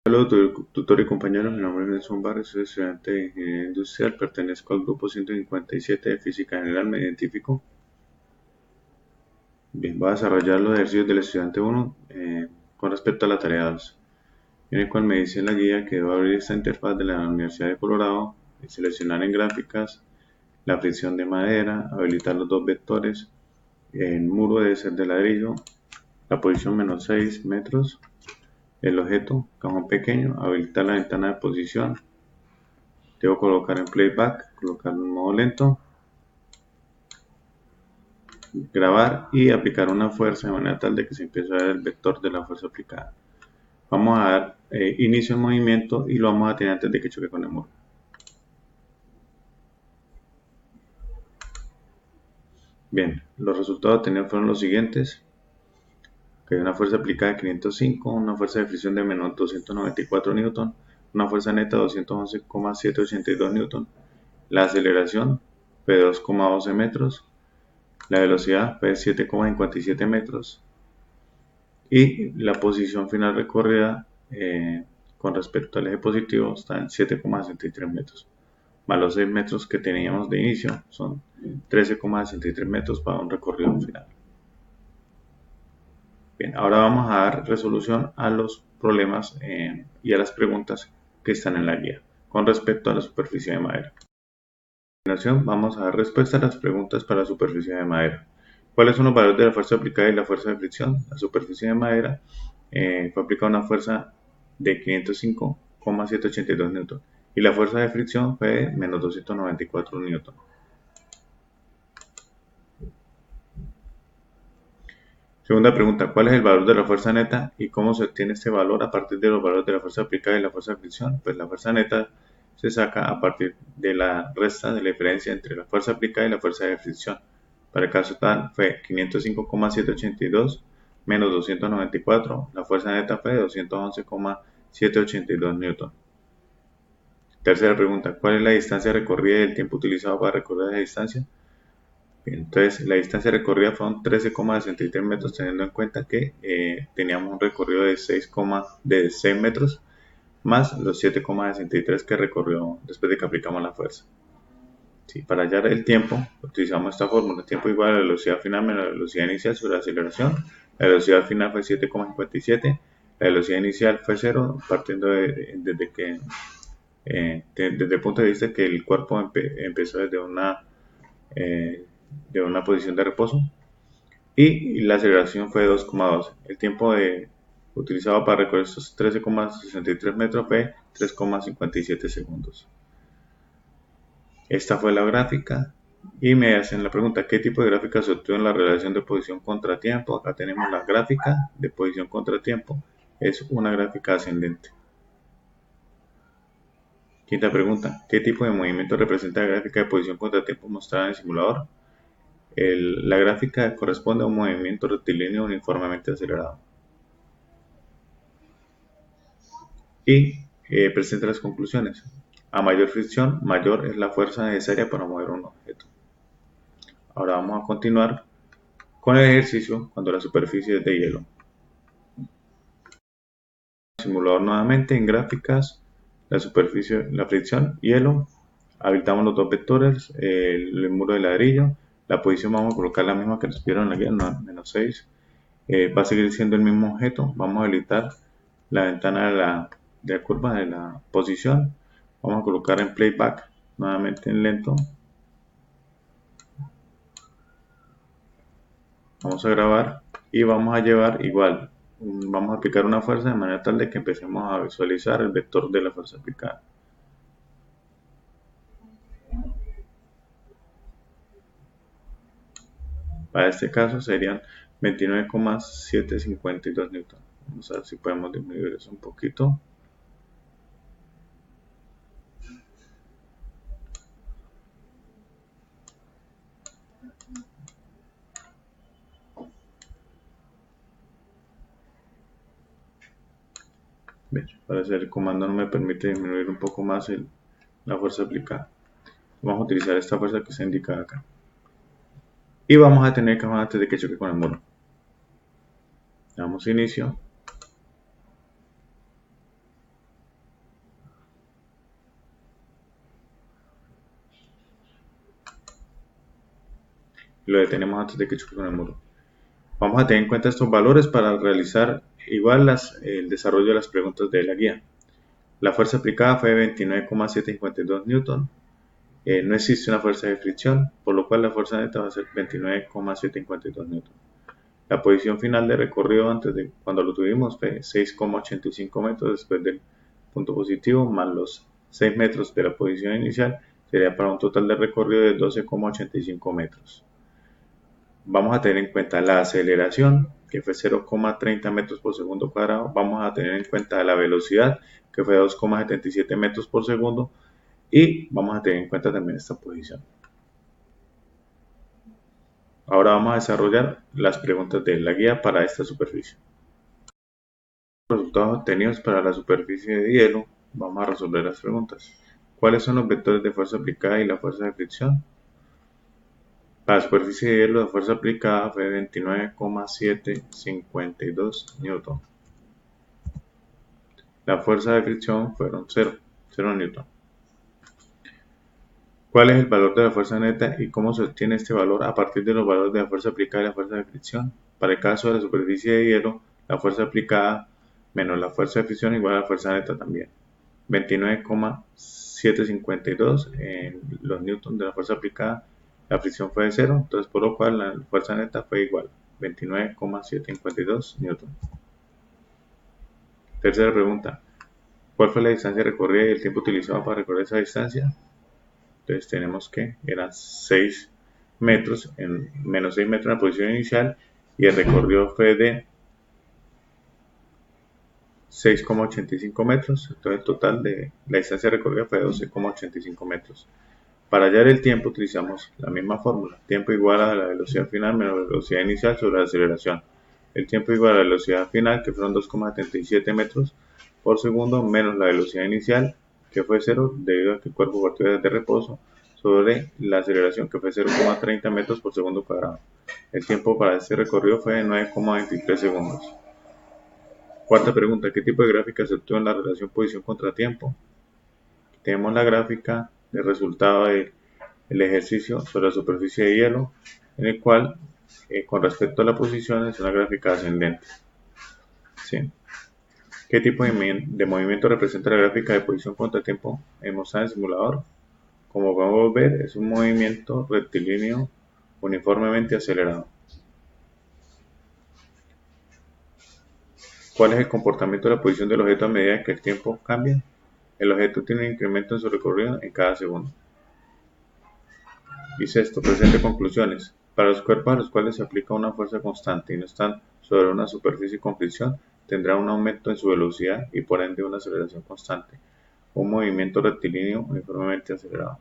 Saludos, tutor y compañeros. Mi nombre es Nelson Barres, soy estudiante de Ingeniería Industrial, pertenezco al grupo 157 de Física General, me identifico. Bien, voy a desarrollar los ejercicios del estudiante 1 con respecto a la tarea 2, en el cual me dice la guía que debo abrir esta interfaz de la Universidad de Colorado y seleccionar en gráficas la fricción de madera, habilitar los dos vectores, el muro debe ser de ladrillo, la posición -6 metros, el objeto, cajón pequeño, habilitar la ventana de posición. Debo colocar en playback, colocar en modo lento, grabar y aplicar una fuerza de manera tal de que se empiece a ver el vector de la fuerza aplicada. Vamos a dar inicio al movimiento y lo vamos a tener antes de que choque con el muro. Bien, los resultados obtenidos fueron los siguientes. Que hay una fuerza aplicada de 505, una fuerza de fricción de menos 294 Newton, una fuerza neta de 211,782 Newton, la aceleración fue de 2,12 metros, la velocidad fue de 7,57 metros y la posición final recorrida con respecto al eje positivo está en 7,63 metros, más los 6 metros que teníamos de inicio son 13,63 metros para un recorrido final. Bien, ahora vamos a dar resolución a los problemas y a las preguntas que están en la guía con respecto a la superficie de madera. A continuación vamos a dar respuesta a las preguntas para la superficie de madera. ¿Cuáles son los valores de la fuerza aplicada y la fuerza de fricción? La superficie de madera fue aplicada una fuerza de 505,782 Newton y la fuerza de fricción fue de menos 294 Newton. Segunda pregunta, ¿cuál es el valor de la fuerza neta y cómo se obtiene este valor a partir de los valores de la fuerza aplicada y la fuerza de fricción? Pues la fuerza neta se saca a partir de la resta de la diferencia entre la fuerza aplicada y la fuerza de fricción. Para el caso tal fue 505,782 menos 294, la fuerza neta fue de 211,782 Newton. Tercera pregunta, ¿cuál es la distancia recorrida y el tiempo utilizado para recorrer esa distancia? Entonces, la distancia recorrida fueron 13,63 metros, teniendo en cuenta que teníamos un recorrido de 6 metros, más los 7,63 que recorrió después de que aplicamos la fuerza. Sí, para hallar el tiempo, utilizamos esta fórmula: tiempo igual a la velocidad final menos la velocidad inicial sobre la aceleración. La velocidad final fue 7,57, la velocidad inicial fue 0, partiendo desde el punto de vista que el cuerpo empezó desde de una posición de reposo, y la aceleración fue de 2,12. El tiempo utilizado para recorrer estos 13,63 metros fue 3,57 segundos. Esta fue la gráfica y me hacen la pregunta: ¿qué tipo de gráfica se obtuvo en la relación de posición contra tiempo? Acá tenemos la gráfica de posición contra tiempo, es una gráfica ascendente. Quinta pregunta, ¿qué tipo de movimiento representa la gráfica de posición contra tiempo mostrada en el simulador? La gráfica corresponde a un movimiento rectilíneo uniformemente acelerado. Y presenta las conclusiones. A mayor fricción, mayor es la fuerza necesaria para mover un objeto. Ahora vamos a continuar con el ejercicio cuando la superficie es de hielo. Simulador nuevamente en gráficas, la superficie, la fricción, hielo. Habilitamos los dos vectores, el muro de ladrillo. La posición vamos a colocar la misma que nos dieron en la guía, -6. Va a seguir siendo el mismo objeto. Vamos a habilitar la ventana de la curva de la posición. Vamos a colocar en playback, nuevamente en lento. Vamos a grabar y vamos a llevar igual. Vamos a aplicar una fuerza de manera tal de que empecemos a visualizar el vector de la fuerza aplicada. Para este caso serían 29,752 newton. Vamos a ver si podemos disminuir eso un poquito. Bien, parece que el comando no me permite disminuir un poco más la fuerza aplicada. Vamos a utilizar esta fuerza que se indica acá. Y vamos a tener que bajar antes de que choque con el muro. Damos inicio. y lo detenemos antes de que choque con el muro. Vamos a tener en cuenta estos valores para realizar igual el desarrollo de las preguntas de la guía. La fuerza aplicada fue de 29,752 Newton. No existe una fuerza de fricción, por lo cual la fuerza neta va a ser 29,752 Newton. La posición final de recorrido antes de cuando lo tuvimos fue 6,85 metros después del punto positivo, más los 6 metros de la posición inicial, sería para un total de recorrido de 12,85 metros. Vamos a tener en cuenta la aceleración, que fue 0,30 metros por segundo cuadrado. Vamos a tener en cuenta la velocidad, que fue 2,77 metros por segundo. Y vamos a tener en cuenta también esta posición. Ahora vamos a desarrollar las preguntas de la guía para esta superficie. Los resultados obtenidos para la superficie de hielo. Vamos a resolver las preguntas. ¿Cuáles son los vectores de fuerza aplicada y la fuerza de fricción? Para la superficie de hielo, la fuerza aplicada fue 29,752 Newton. La fuerza de fricción fueron 0 Newton. ¿Cuál es el valor de la fuerza neta y cómo se obtiene este valor a partir de los valores de la fuerza aplicada y la fuerza de fricción? Para el caso de la superficie de hielo, la fuerza aplicada menos la fuerza de fricción igual a la fuerza neta también. 29,752 en los newtons de la fuerza aplicada, la fricción fue de 0, entonces por lo cual la fuerza neta fue igual, 29,752 newtons. Tercera pregunta, ¿cuál fue la distancia recorrida y el tiempo utilizado para recorrer esa distancia? Entonces tenemos que eran 6 metros, en menos 6 metros en la posición inicial, y el recorrido fue de 6,85 metros, entonces el total de la distancia recorrida fue de 12,85 metros. Para hallar el tiempo utilizamos la misma fórmula, tiempo igual a la velocidad final menos la velocidad inicial sobre la aceleración. El tiempo igual a la velocidad final, que fueron 2,77 metros por segundo, menos la velocidad inicial, que fue 0, debido a que el cuerpo partió desde reposo, sobre la aceleración, que fue 0,30 metros por segundo cuadrado. El tiempo para este recorrido fue de 9,23 segundos. Cuarta pregunta, ¿qué tipo de gráfica se obtuvo en la relación posición contra tiempo? Tenemos la gráfica del resultado del ejercicio sobre la superficie de hielo, en el cual, con respecto a la posición, es una gráfica ascendente. ¿Sí? ¿Qué tipo de movimiento representa la gráfica de posición contra tiempo mostrada en el simulador? Como podemos ver, es un movimiento rectilíneo uniformemente acelerado. ¿Cuál es el comportamiento de la posición del objeto a medida que el tiempo cambia? El objeto tiene un incremento en su recorrido en cada segundo. Y sexto, presente conclusiones. Para los cuerpos a los cuales se aplica una fuerza constante y no están sobre una superficie con fricción, tendrá un aumento en su velocidad y por ende una aceleración constante. Un movimiento rectilíneo uniformemente acelerado.